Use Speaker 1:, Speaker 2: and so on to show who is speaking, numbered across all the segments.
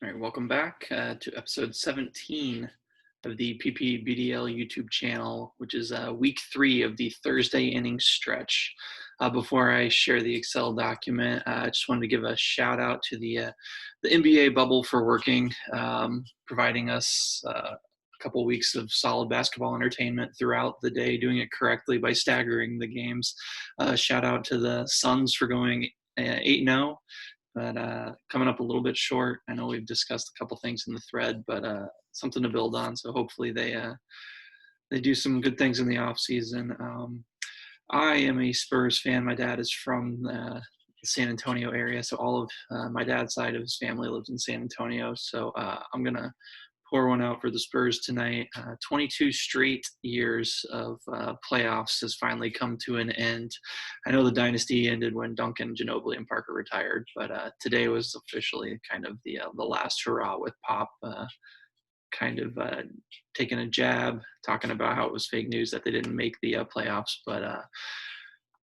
Speaker 1: All right, welcome back to episode 17 of the PPBDL YouTube channel, which is week 3 of the Thursday inning stretch. Before I share the Excel document, I just wanted to give a shout out to the NBA bubble for working, providing us a couple weeks of solid basketball entertainment throughout the day, doing it correctly by staggering the games. Shout out to the Suns for going 8-0, but coming up a little bit short. I know we've discussed a couple things in the thread, but something to build on. So hopefully they do some good things in the off season. I am a Spurs fan. My dad is from the San Antonio area, so all of my dad's side of his family lives in San Antonio. So I'm gonna pour one out for the Spurs tonight. 22 straight years of playoffs has finally come to an end. I know the dynasty ended when Duncan, Ginobili, and Parker retired, but today was officially kind of the last hurrah with Pop kind of taking a jab, talking about how it was fake news that they didn't make the playoffs. But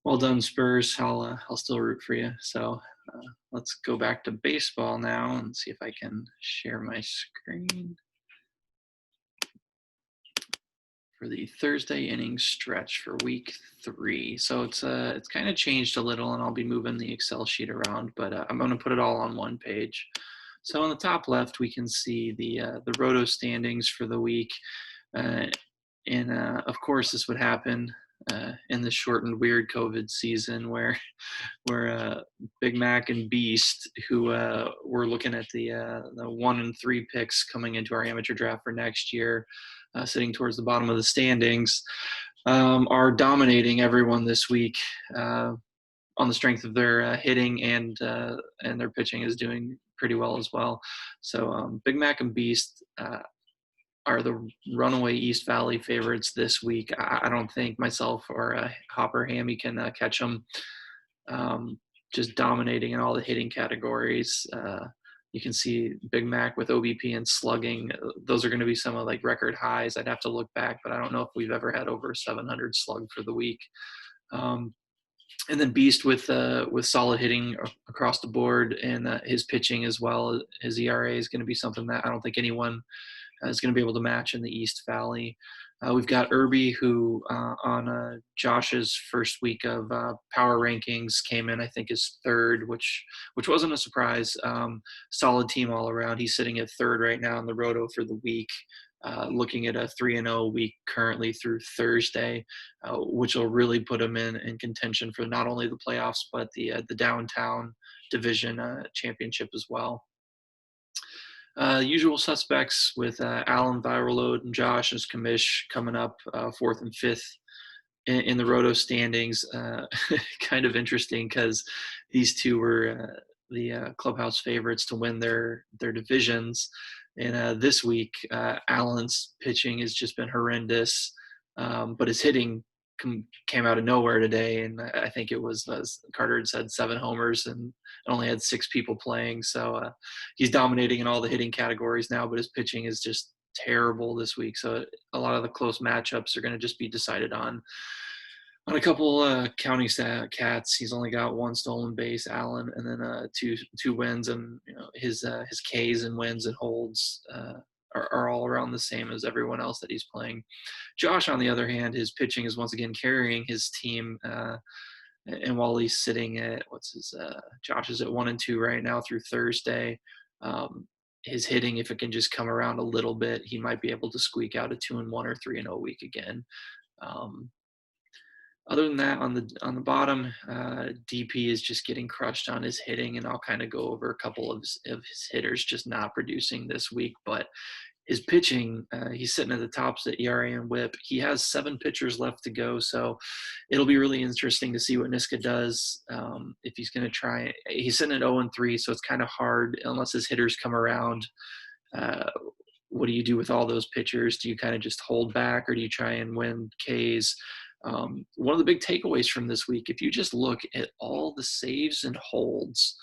Speaker 1: well done, Spurs. I'll still root for you. So let's go back to baseball now and see if I can share my screen for the Thursday inning stretch for week 3. So it's kind of changed a little, and I'll be moving the Excel sheet around, but I'm going to put it all on one page. So on the top left, we can see the Roto standings for the week, and of course this would happen in the shortened weird COVID season where Big Mac and Beast, who we're looking at the 1 and 3 picks coming into our amateur draft for next year, sitting towards the bottom of the standings, are dominating everyone this week on the strength of their hitting, and their pitching is doing pretty well as well. So Big Mac and Beast are the runaway East Valley favorites this week. I don't think myself or Hopper Hammy can catch them. Just dominating in all the hitting categories. You can see Big Mac with OBP and slugging. Those are going to be some of like record highs. I'd have to look back, but I don't know if we've ever had over 700 slug for the week. And then Beast with solid hitting across the board, and his pitching as well. His ERA is going to be something that I don't think anyone is going to be able to match in the East Valley. We've got Irby, who on Josh's first week of power rankings came in, I think, is third, which wasn't a surprise. Solid team all around. He's sitting at third right now in the Roto for the week. Looking at a 3-0 week currently through Thursday, which will really put him in contention for not only the playoffs but the downtown division championship as well. Usual suspects with Alan Viral Load and Josh as Kamish coming up 4th and 5th in the Roto standings. Kind of interesting because these two were the clubhouse favorites to win their divisions. And this week, Allen's pitching has just been horrendous, but his hitting came out of nowhere today. And I think it was, as Carter had said, 7 homers and only had 6 people playing. So he's dominating in all the hitting categories now, but his pitching is just terrible this week. So a lot of the close matchups are going to just be decided on a couple counting stat cats. He's only got 1 stolen base, Allen, and then two wins, and his Ks and wins and holds are all around the same as everyone else that he's playing. Josh, on the other hand, his pitching is once again carrying his team. And while he's sitting at Josh is at 1 and 2 right now through Thursday. His hitting, if it can just come around a little bit, he might be able to squeak out a 2-1 or 3-0 week again. Other than that, on the bottom, DP is just getting crushed on his hitting, and I'll kind of go over a couple of his hitters just not producing this week. But his pitching, he's sitting at the tops at ERA and WHIP. He has 7 pitchers left to go, so it'll be really interesting to see what Niska does. If he's going to try, he's sitting at 0-3, so it's kind of hard unless his hitters come around. What do you do with all those pitchers? Do you kind of just hold back, or do you try and win Ks? One of the big takeaways from this week, if you just look at all the saves and holds,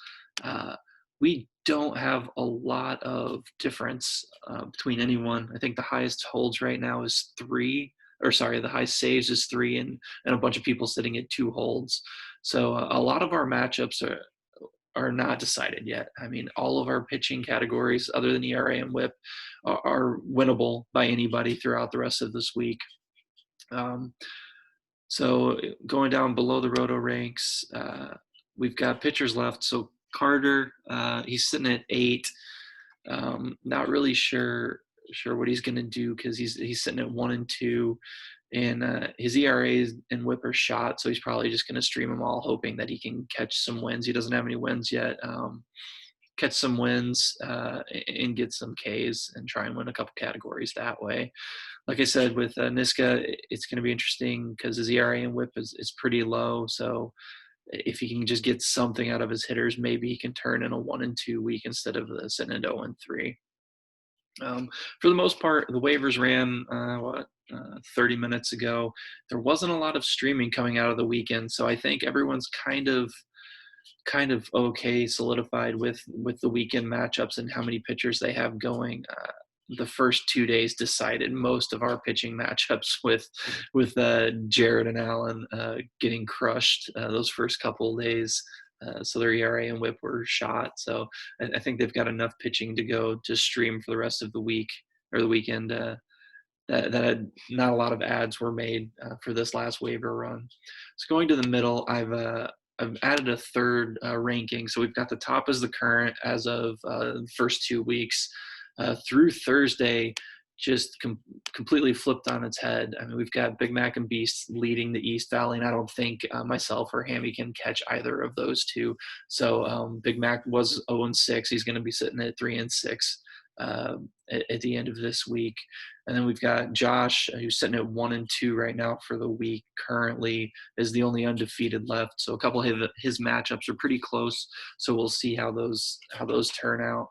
Speaker 1: we don't have a lot of difference between anyone. I think the highest holds right now is 3, or sorry, the highest saves is 3, and a bunch of people sitting at 2 holds. So a lot of our matchups are not decided yet. I mean, all of our pitching categories, other than ERA and WHIP, are winnable by anybody throughout the rest of this week. So going down below the roto ranks, we've got pitchers left. So Carter, he's sitting at 8. Not really sure what he's going to do because he's sitting at 1 and 2, and his ERA and WHIP are shot. So he's probably just going to stream them all, hoping that he can catch some wins. He doesn't have any wins yet. Catch some wins and get some Ks and try and win a couple categories that way. Like I said, with Niska, it's going to be interesting because his ERA and WHIP is pretty low. So if he can just get something out of his hitters, maybe he can turn in a 1 and 2 week instead of sitting at 0 and 3. For the most part, the waivers ran 30 minutes ago. There wasn't a lot of streaming coming out of the weekend, so I think everyone's kind of okay, solidified with the weekend matchups and how many pitchers they have going. The first 2 days decided most of our pitching matchups with Jared and Allen getting crushed those first couple of days. So their ERA and WHIP were shot. So I think they've got enough pitching to go to stream for the rest of the week or the weekend. That not a lot of ads were made for this last waiver run. So going to the middle, I've added a third ranking. So we've got the top as the current as of the first 2 weeks. Through Thursday, just completely flipped on its head. I mean, we've got Big Mac and Beast leading the East Valley, and I don't think myself or Hammy can catch either of those two. So Big Mac was 0 and 6. He's going to be sitting at 3 and 6 at the end of this week. And then we've got Josh, who's sitting at 1 and 2 right now for the week. Currently is the only undefeated left. So a couple of his matchups are pretty close. So we'll see how those turn out.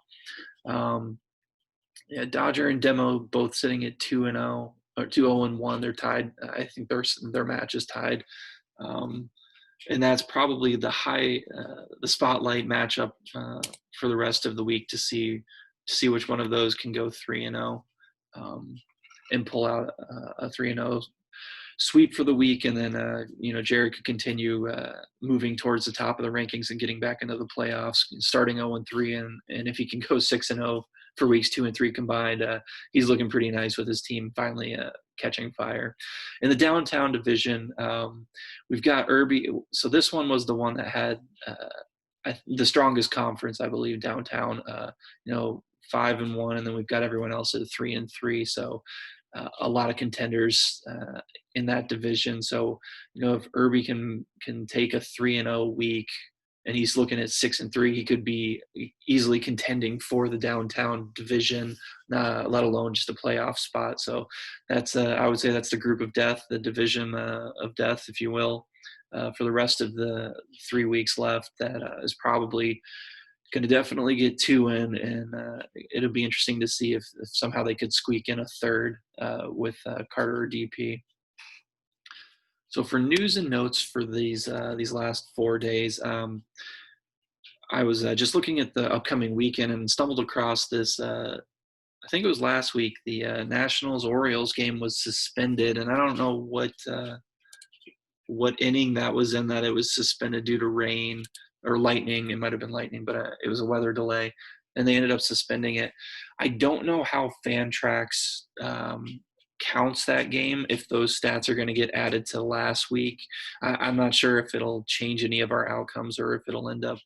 Speaker 1: Yeah, Dodger and Demo both sitting at 2 and 0 or 2-0 and 1. They're tied. I think their match is tied. And that's probably the spotlight matchup for the rest of the week to see which one of those can go 3 and 0 and pull out a 3 and 0 sweep for the week, and then Jared could continue moving towards the top of the rankings and getting back into the playoffs, starting 0 and 3, and if he can go 6 and 0 for weeks 2 and 3 combined, he's looking pretty nice with his team finally catching fire. In the downtown division, we've got Irby. So this one was the one that had the strongest conference, I believe, downtown. 5 and 1, and then we've got everyone else at 3 and 3. So a lot of contenders in that division. So if Irby can take a 3 and 0 week, and he's looking at 6 and 3, he could be easily contending for the downtown division, let alone just a playoff spot. So that's I would say that's the group of death, the division of death, if you will, for the rest of the 3 weeks left. That is probably going to definitely get 2 in, and it'll be interesting to see if somehow they could squeak in a third with Carter or DP. So for news and notes for these last 4 days, I was just looking at the upcoming weekend and stumbled across this. I think it was last week. The Nationals-Orioles game was suspended, and I don't know what inning that was in that it was suspended due to rain or lightning. It might have been lightning, but it was a weather delay, and they ended up suspending it. I don't know how Fantrax counts that game, if those stats are going to get added to last week. I'm not sure if it'll change any of our outcomes or if it'll end up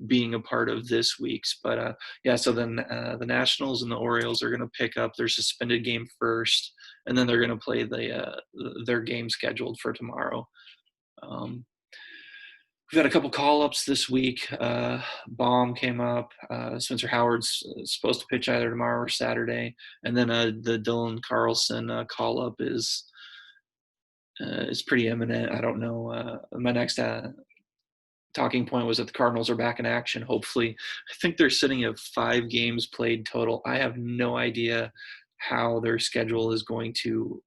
Speaker 1: being a part of this week's. But so then the Nationals and the Orioles are going to pick up their suspended game first, and then they're going to play their game scheduled for tomorrow. We've got a couple call-ups this week. Baum came up. Spencer Howard's supposed to pitch either tomorrow or Saturday. And then the Dylan Carlson call-up is pretty imminent. I don't know. My next talking point was that the Cardinals are back in action, hopefully. I think they're sitting at 5 games played total. I have no idea how their schedule is going to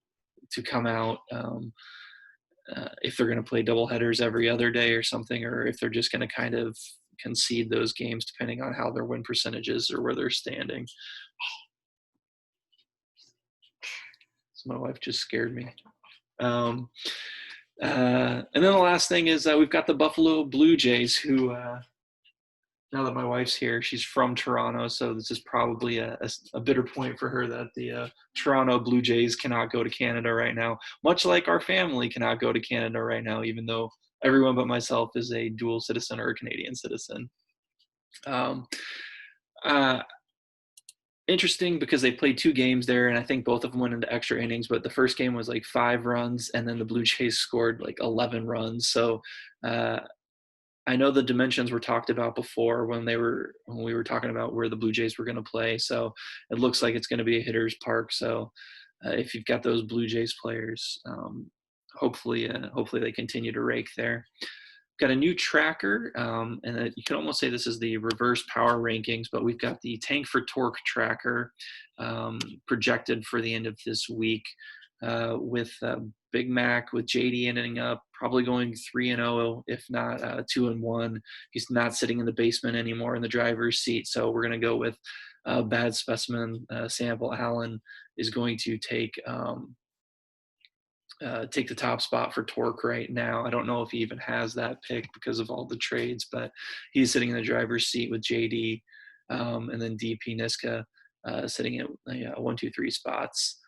Speaker 1: come out. If they're going to play doubleheaders every other day or something, or if they're just going to kind of concede those games depending on how their win percentage is or where they're standing. So my wife just scared me. And then the last thing is we've got the Buffalo Blue Jays, who now that my wife's here, she's from Toronto, so this is probably a bitter point for her that the Toronto Blue Jays cannot go to Canada right now, much like our family cannot go to Canada right now, even though everyone but myself is a dual citizen or a Canadian citizen. Um, uh, Interesting because they played 2 games there, and I think both of them went into extra innings, but the first game was like 5 runs, and then the Blue Jays scored like 11 runs. So uh, I know the dimensions were talked about before when we were talking about where the Blue Jays were going to play. So it looks like it's going to be a hitter's park. So if you've got those Blue Jays players, hopefully they continue to rake there. Got a new tracker, and you can almost say this is the reverse power rankings, but we've got the Tank for Torque tracker projected for the end of this week with Big Mac with JD ending up probably going 3-0, if not 2-1. He's not sitting in the basement anymore in the driver's seat, so we're going to go with bad specimen sample. Allen is going to take the top spot for Torque right now. I don't know if he even has that pick because of all the trades, but he's sitting in the driver's seat with JD, and then DP Niska sitting at 1, 2, 3 spots.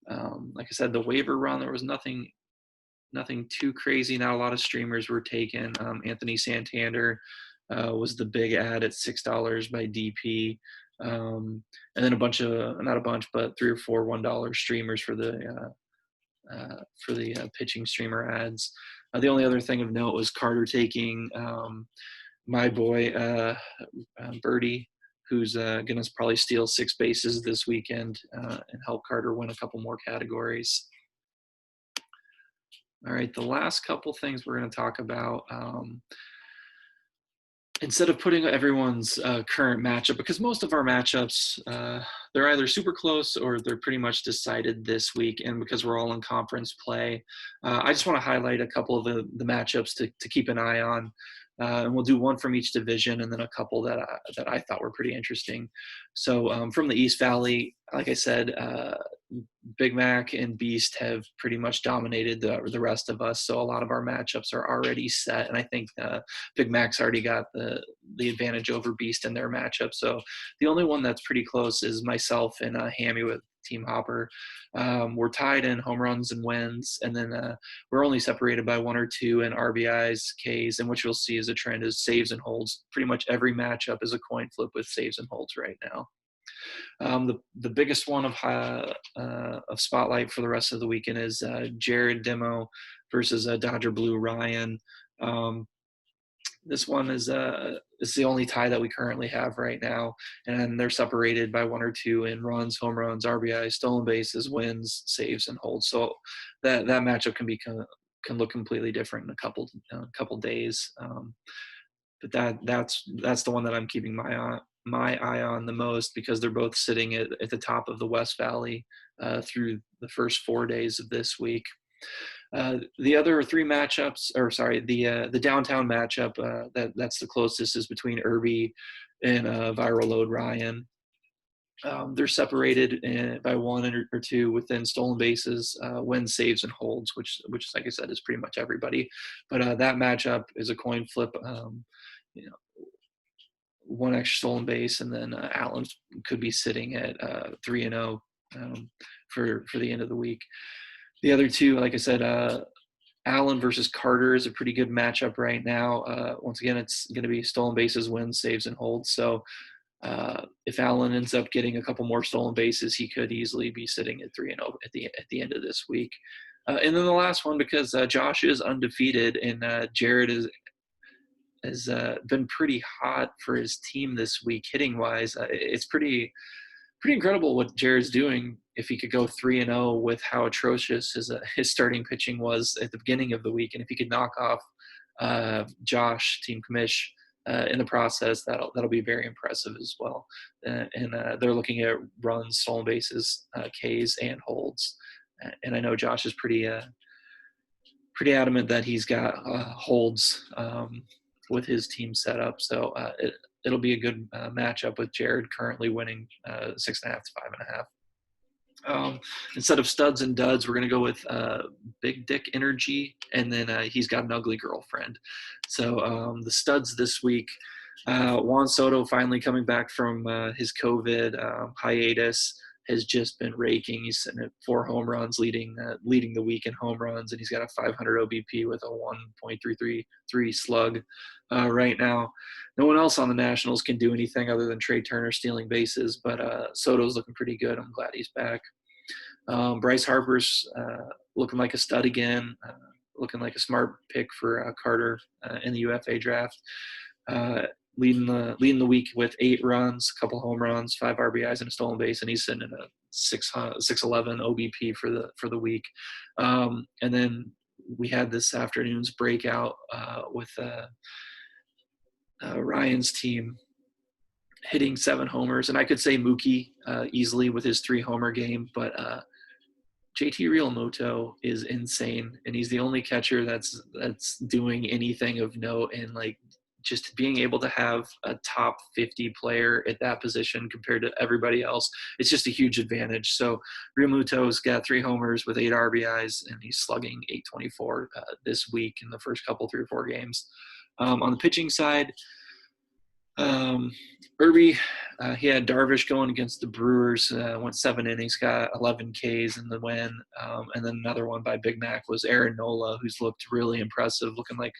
Speaker 1: Like I said, the waiver run, there was nothing too crazy. Not a lot of streamers were taken. Anthony Santander was the big ad at $6 by DP. And then not a bunch, but 3 or 4 $1 streamers for the pitching streamer ads. The only other thing of note was Carter taking my boy Birdie, who's going to probably steal 6 bases this weekend and help Carter win a couple more categories. All right, the last couple things we're going to talk about. Instead of putting everyone's current matchup, because most of our matchups, they're either super close or they're pretty much decided this week, and because we're all in conference play, I just want to highlight a couple of the matchups to keep an eye on, and we'll do one from each division and then a couple that I thought were pretty interesting. So from the East Valley, like I said, Big Mac and Beast have pretty much dominated the rest of us, so a lot of our matchups are already set, and I think Big Mac's already got the advantage over Beast in their matchup. So the only one that's pretty close is myself and Hammy with Team Hopper. We're tied in home runs and wins, and then we're only separated by 1 or 2 in RBIs, Ks, and what you'll see as a trend is saves and holds. Pretty much every matchup is a coin flip with saves and holds right now. The biggest one of spotlight for the rest of the weekend is Jared Demo versus Dodger Blue Ryan. This one is the only tie that we currently have right now, and they're separated by 1 or 2 in runs, home runs, RBIs, stolen bases, wins, saves, and holds. So that matchup can look completely different in a couple days. But that's the one that I'm keeping my eye on the most, because they're both sitting at the top of the West Valley through the first 4 days of this week. The other 3 matchups, the downtown matchup that's the closest is between Irby and Viral Load Ryan. They're separated by 1 or 2 within stolen bases, wins, saves, and holds, which like I said is pretty much everybody. But that matchup is a coin flip. 1 extra stolen base, and then Allen could be sitting at 3-0 for the end of the week. The other 2, like I said, Allen versus Carter is a pretty good matchup right now. Once again, it's going to be stolen bases, wins, saves, and holds. So if Allen ends up getting a couple more stolen bases, he could easily be sitting at 3-0 at the end of this week. And then the last one, because Josh is undefeated and Jared has been pretty hot for his team this week hitting wise. It's pretty incredible what Jared's doing. If he could go 3-0 with how atrocious his starting pitching was at the beginning of the week, and if he could knock off Josh, Team Commish, in the process, that'll be very impressive as well. And they're looking at runs, stolen bases, Ks, and holds. And I know Josh is pretty adamant that he's got holds with his team set up. So it'll be a good matchup with Jared currently winning 6.5 to 5.5. Instead of studs and duds, we're going to go with Big Dick Energy, and then he's got an ugly girlfriend. So the studs this week, Juan Soto finally coming back from his COVID hiatus has just been raking. He's sitting at 4 home runs, leading the week in home runs, and he's got a 500 OBP with a 1.333 slug right now. No one else on the Nationals can do anything other than Trey Turner stealing bases, but Soto's looking pretty good. I'm glad he's back. Bryce Harper's looking like a stud again, looking like a smart pick for Carter in the UFA draft. Leading the week with 8 runs, a couple home runs, 5 RBIs, and a stolen base, and he's sitting in a 611 OBP for the week. And then we had this afternoon's breakout with Ryan's team hitting 7 homers, and I could say Mookie easily with his 3 homer game, but JT Realmuto is insane, and he's the only catcher that's doing anything of note, and like just being able to have a top 50 player at that position compared to everybody else, it's just a huge advantage. So Realmuto's got 3 homers with 8 RBIs, and he's slugging .824 this week in the first couple 3 or 4 games. On the pitching side, Irby, he had Darvish going against the Brewers, went 7 innings, got 11 Ks in the win. And then another one by Big Mac was Aaron Nola, who's looked really impressive, looking like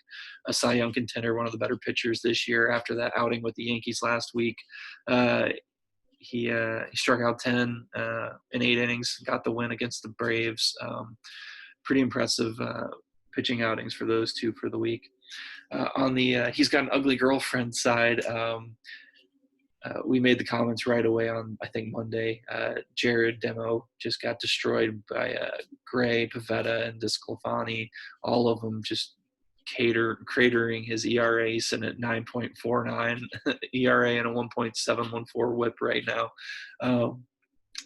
Speaker 1: a Cy Young contender, one of the better pitchers this year after that outing with the Yankees last week. He struck out 10 in 8 innings, got the win against the Braves. Pretty impressive pitching outings for those two for the week. On the he's got an ugly girlfriend side, we made the comments right away on, I think, Monday. Jared Demo just got destroyed by Gray, Pavetta, and DeSclafani. All of them just cratering his ERA, sitting at 9.49 ERA and a 1.714 WHIP right now.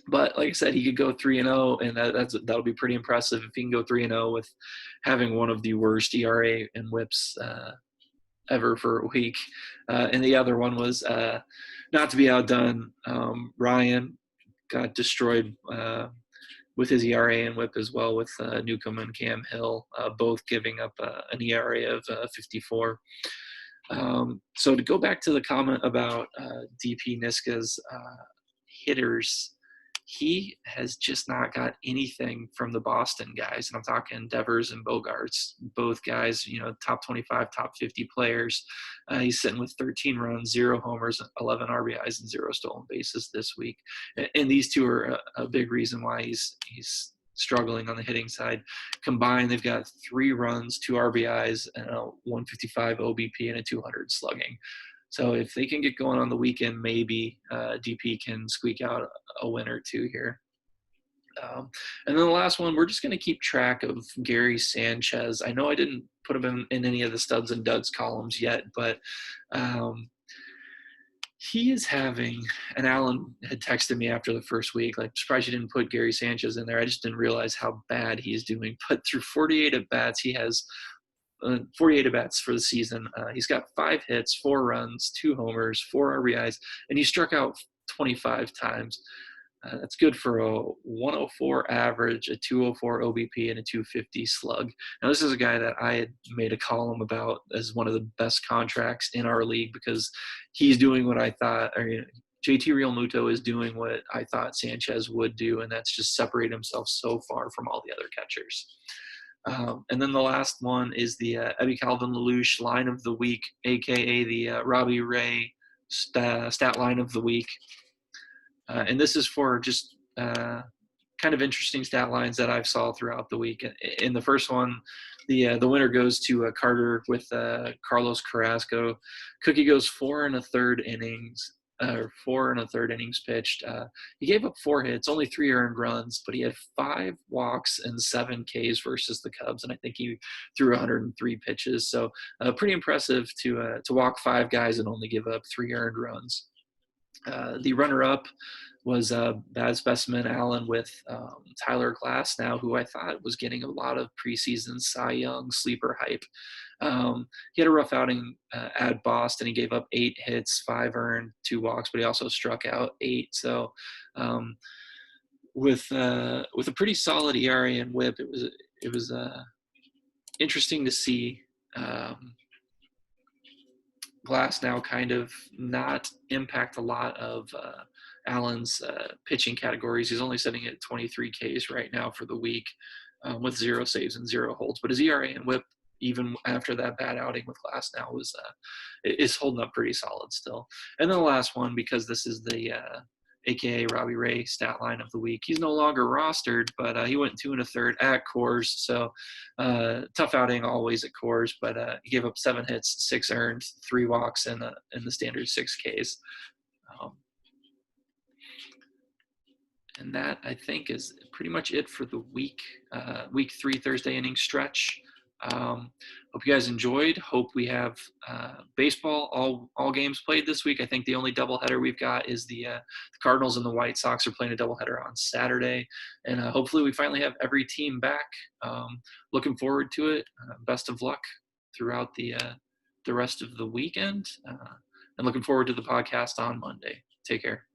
Speaker 1: But like I said, he could go 3-0, and that'll be pretty impressive if he can go 3-0 with having one of the worst ERA and WHIPs ever for a week. And the other one was not to be outdone. Ryan got destroyed with his ERA and WHIP as well, with Newcomb and Cam Hill both giving up an ERA of 54. So to go back to the comment about DP Niska's hitters, he has just not got anything from the Boston guys. And I'm talking Devers and Bogarts, both guys, top 25, top 50 players. He's sitting with 13 runs, 0 homers, 11 RBIs, and 0 stolen bases this week. And these two are a big reason why he's struggling on the hitting side. Combined, they've got 3 runs, 2 RBIs, and a 155 OBP and a 200 slugging. So if they can get going on the weekend, maybe DP can squeak out a win or 2 here. And then the last one, we're just going to keep track of Gary Sanchez. I know I didn't put him in any of the studs and duds columns yet, but he is having, and Alan had texted me after the first week, like, surprised you didn't put Gary Sanchez in there. I just didn't realize how bad he's doing. But through 48 at-bats, he has 48 at-bats for the season. He's got 5 hits, 4 runs, 2 homers, 4 RBIs, and he struck out 25 times. That's good for a 104 average, a 204 OBP, and a 250 slug. Now, this is a guy that I had made a column about as one of the best contracts in our league, because he's doing what I thought, JT Realmuto is doing what I thought Sanchez would do, and that's just separate himself so far from all the other catchers. And then the last one is the Eddie Calvin LaLoosh line of the week, a.k.a. the Robbie Ray stat line of the week. And this is for just kind of interesting stat lines that I've saw throughout the week. In the first one, the winner goes to Carter with Carlos Carrasco. Cookie goes 4 1/3 innings. 4 1/3 innings pitched. He gave up 4 hits, only 3 earned runs, but he had 5 walks and 7 Ks versus the Cubs, and I think he threw 103 pitches. So pretty impressive to walk 5 guys and only give up 3 earned runs. The runner-up was Bad Specimen Allen with Tyler Glasnow, who I thought was getting a lot of preseason Cy Young sleeper hype. He had a rough outing at Boston. He gave up 8 hits, 5 earned, 2 walks, but he also struck out 8. So with a pretty solid ERA and WHIP, it was interesting to see Glass now kind of not impact a lot of Allen's pitching categories. He's only sitting at 23 Ks right now for the week, with 0 saves and 0 holds. But his ERA and WHIP, even after that bad outing with Glass now, is holding up pretty solid still. And then the last one, because this is the AKA Robbie Ray stat line of the week. He's no longer rostered, but he went 2 1/3 at Coors. So tough outing always at Coors, but he gave up 7 hits, 6 earned, 3 walks, and the standard 6 Ks. And that, I think, is pretty much it for the week 3 Thursday inning stretch. Hope you guys enjoyed. Hope we have baseball, all games played this week. I think the only doubleheader we've got is the Cardinals and the White Sox are playing a doubleheader on Saturday. And hopefully we finally have every team back. Looking forward to it. Best of luck throughout the rest of the weekend. And looking forward to the podcast on Monday. Take care.